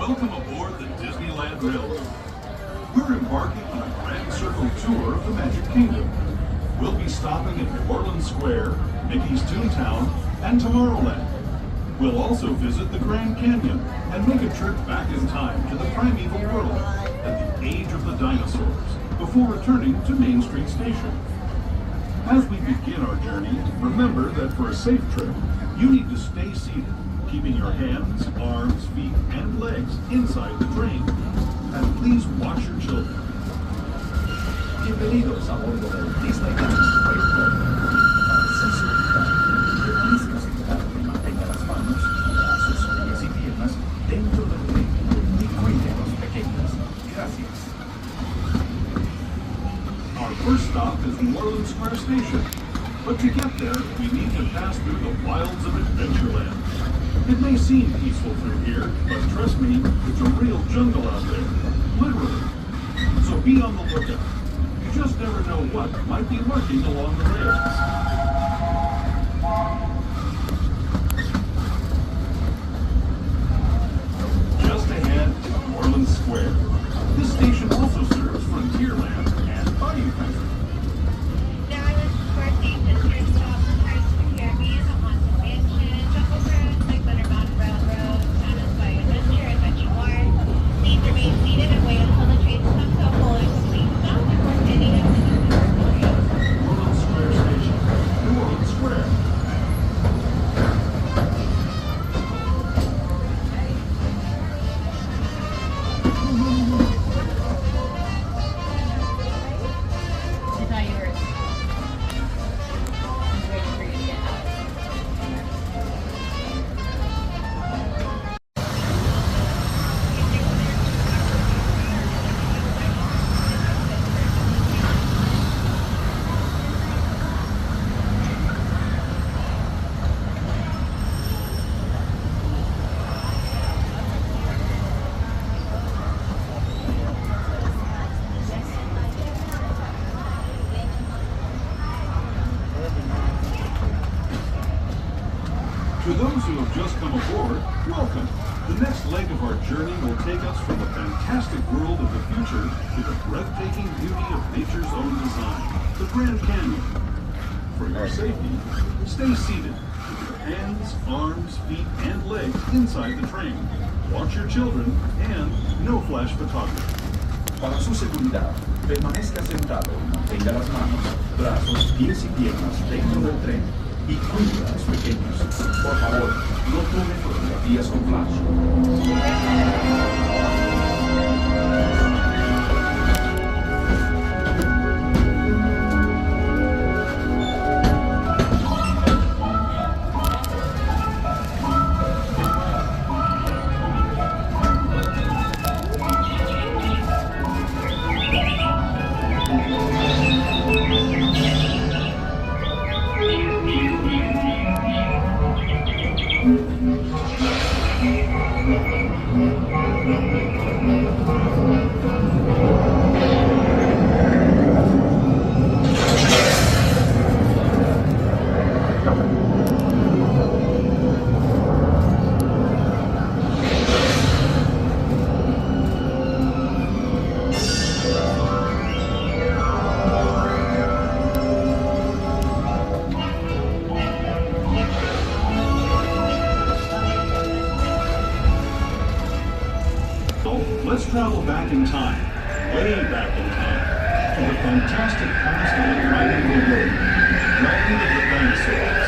Welcome aboard the Disneyland Railroad. We're embarking on a grand circle tour of the Magic Kingdom. We'll be stopping at New Orleans Square, Mickey's Toontown, and Tomorrowland. We'll also visit the Grand Canyon and make a trip back in time to the primeval world at the age of the dinosaurs before returning to Main Street Station. As we begin our journey, remember that for a safe trip, you need to stay seated, keeping your hands, arms, feet, and legs inside the train. And please watch your children. Bienvenidos a bordo del Disneyland Railroad. Para su seguridad, permanezca sentado y mantenga las manos, brazos, pies y piernas dentro del tren y cuide a los pequeños. Gracias. Our first stop is New Orleans Square Station. But to get there, we need to pass through the wilds of Adventureland. It may seem peaceful through here, but trust me, it's a real jungle out there. Literally. So be on the lookout. You just never know what might be lurking along the rails. Just ahead, New Orleans Square. This station also serves Frontierland and Bayou Country. New Orleans Square Station serves all the Pirates of the Caribbean, Haunted Mansion, Jungle Cruise, like Underground Railroad, Santa's Bayou Adventure, Adventure Ward. Please remain seated and wait until the trains come to a full and complete stop before standing up to the door. New Orleans Square Station. New Orleans Square. I thought you were waiting for you to get out. To those who have just come aboard, welcome. The next leg of our journey will take us from the fantastic world of the future to the breathtaking beauty of nature's own design, the Grand Canyon. For your safety, stay seated with your hands, arms, feet, and legs inside the train. Watch your children and no flash photography. Para su seguridad, permanezca sentado y mantenga las manos, brazos, pies y piernas dentro del tren y cuide a los pequeños. Por favor, no tome fotografías con flash. Let's travel back in time, way back in time, to the fantastic past of the primeval world, land of the dinosaurs.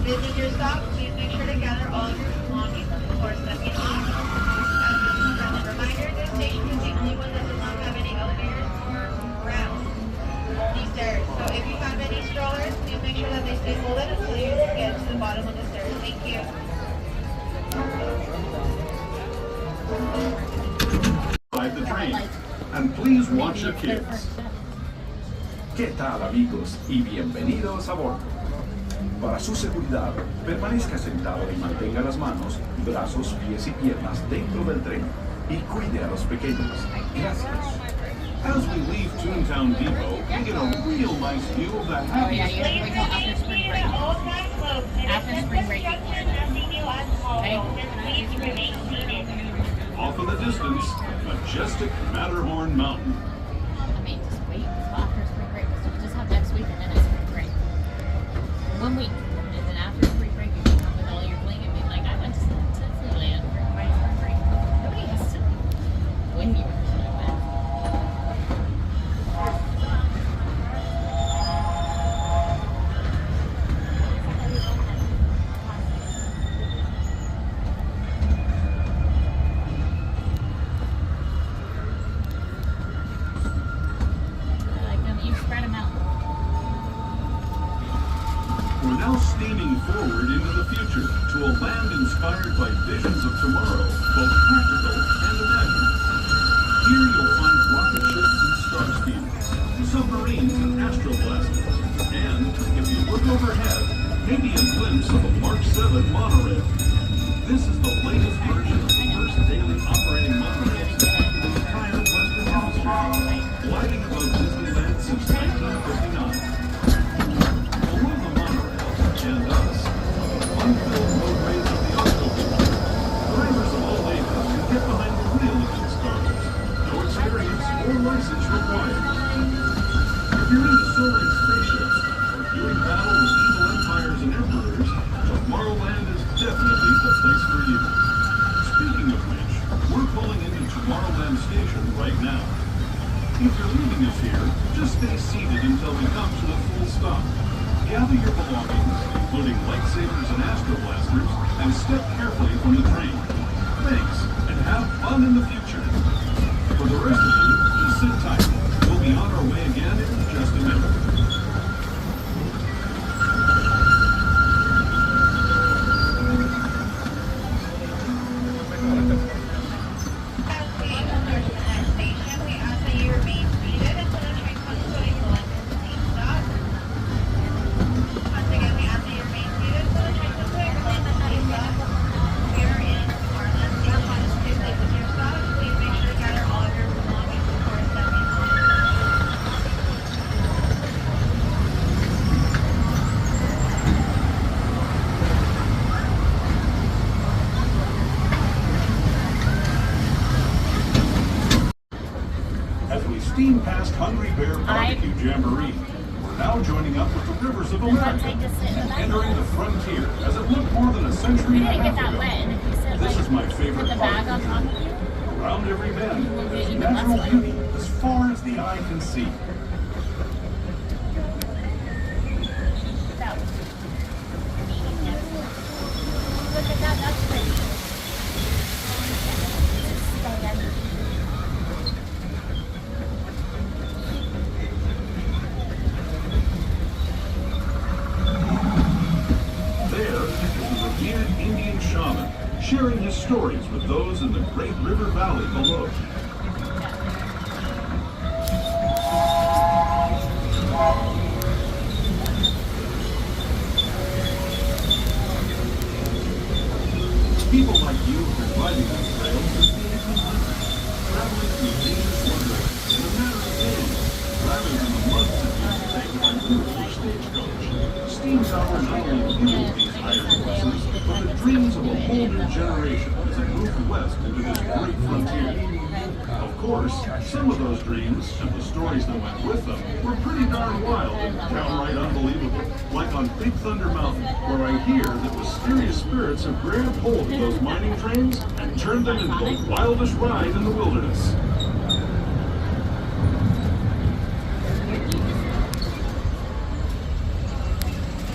visit your stop, please make sure to gather all of your belongings before stepping off. As a friendly reminder, this station is the only one that does not have any elevators or grounds, only stairs. So if you have any strollers, please make sure that they stay folded until you get to the bottom of the stairs. Thank you. Ride the train. And please watch your kids. ¿Qué tal, amigos? Y bienvenidos a bordo. Para su seguridad, permanezca sentado y mantenga las manos, brazos, pies y piernas dentro del tren y cuide a los pequeños. Gracias. As we leave Toontown Depot, we get a real nice view of the Oh yeah, happiest. you have to wait till after spring break. After spring break, you can. Off in the distance, majestic Matterhorn Mountain. I mean, just wait until after spring break. So you just have next week and then it's spring break. 1 week. And then after spring break, you can come with all your bling and be like, I went to Disneyland for my spring break. Nobody has to win you or something like that. Like them, you spread them out. We're now steaming forward into the future to a land inspired by visions of tomorrow, both practical and imagined. Here you'll find rocket ships and star speeders, submarines and astroblasters, and, if you look overhead, maybe a glimpse of a Mark 7 monorail. This is the latest version of the first daily operating monorail system in the entire Western Hemisphere, gliding above Disneyland since 1959. Below the monorail and us, unfilled roadways of the automobile. Drivers of all ages can get behind the wheel of these cars. No experience or license required. If you're into soaring spaceships or doing battle with evil empires and emperors, Tomorrowland is definitely the place for you. Speaking of which, we're pulling into Tomorrowland Station right now. If you're leaving us here, just stay seated until we come to the full stop. Gather your belongings, including lightsabers and astroblasters, and step carefully from the train. Thanks, and have fun in the future. For the rest of you, just sit tight. We'll be on our way again in just a minute. As we approach the next station, we ask that you remain seated until the train comes to a collective seat stop. Once again, we ask that you remain seated until the train comes to a collective seat stop. We are in Marlin Station. Please visit your stop. Please make sure to gather all of your belongings before stepping off. As we steam past Hungry Bear Barbecue Jamboree, we're now joining up with the rivers of America, entering the frontier as it looked more than a century You and a didn't get half that wet, ago. and if you sit This is my like favorite with the part bag of on the top journey. of you, Around every bend, will get there's even less natural wet. beauty as far as the eye can see. that was look at that, that's pretty. Stand. There is a revered Indian shaman sharing his stories with those in the Great River Valley below. People like you have been riding these trails since the 1800s, traveling through dangerous wonderlands in a matter of days, rather than the months it used to take by route or stagecoach. Steam Tower not only fueled these iron horses, but the dreams of a whole new generation as it moved west into this great frontier. Of course, some of those dreams and the stories that went with them were pretty darn wild and downright unbelievable. Like on Big Thunder Mountain, where I hear that mysterious spirits have grabbed hold of those mining trains and turned them into the wildest ride in the wilderness.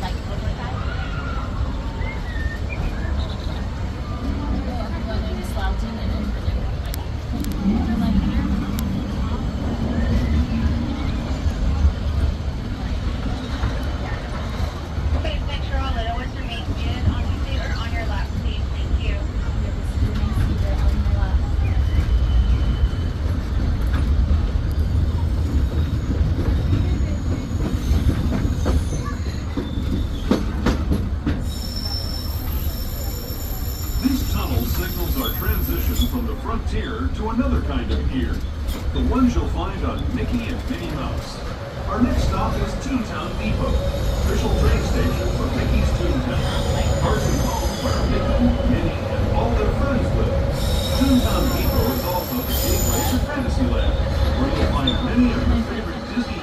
Like overtime. another kind of pier, the ones you'll find on Mickey and Minnie Mouse. Our next stop is Toontown Depot, official train station for Mickey's Toontown. Partly home where Mickey, Minnie, and all their friends live. Toontown Depot is also the gateway to Fantasyland, where you'll find many of your favorite Disney